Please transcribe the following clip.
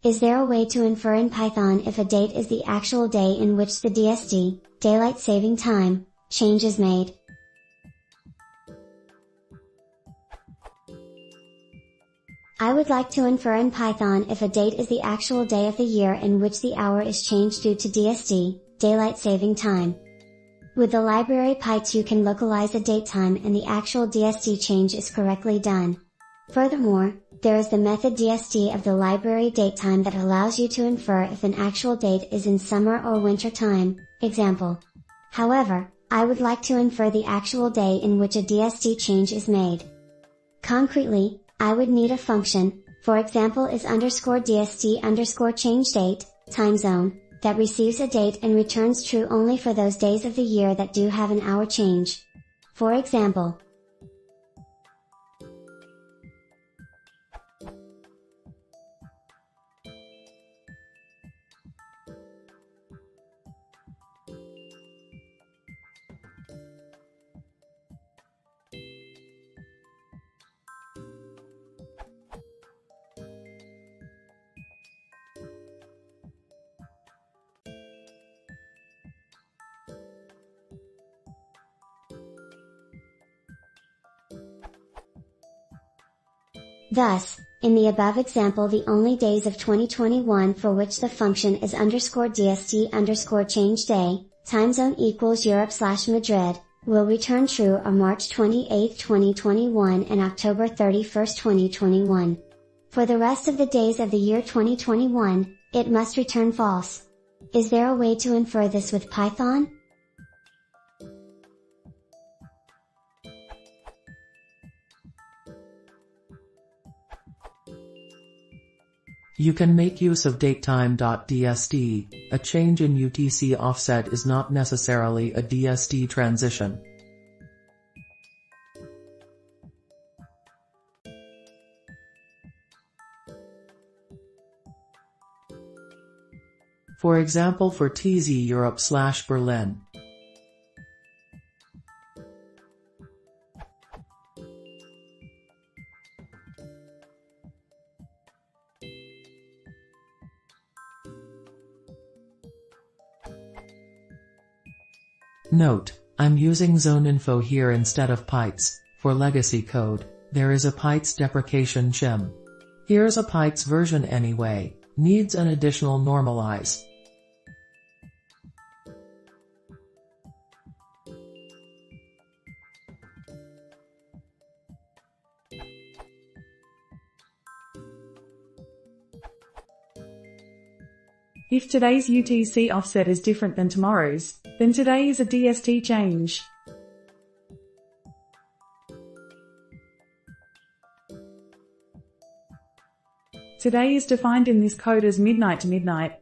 Is there a way to infer in Python if a date is the actual day in which the DST, daylight saving time, change is made? I would like to infer in Python if a date is the actual day of the year in which the hour is changed due to DST, daylight saving time. With the library pytz you can localize a datetime and the actual DST change is correctly done. Furthermore, there is the method DST of the library datetime that allows you to infer if an actual date is in summer or winter time, example. However, I would like to infer the actual day in which a DST change is made. Concretely, I would need a function, for example is _DST_change date, timezone, that receives a date and returns true only for those days of the year that do have an hour change. For example, thus, in the above example the only days of 2021 for which the function is _DST_change day, timezone equals Europe/Madrid, will return true are March 28, 2021 and October 31, 2021. For the rest of the days of the year 2021, it must return false. Is there a way to infer this with Python? You can make use of datetime.dst. A change in UTC offset is not necessarily a DST transition. For example for TZ Europe/Berlin. Note, I'm using zoneinfo here instead of pytz. For legacy code, there is a pytz deprecation shim. Here's a pytz version anyway, needs an additional normalize. If today's UTC offset is different than tomorrow's, then today is a DST change. Today is defined in this code as midnight to midnight.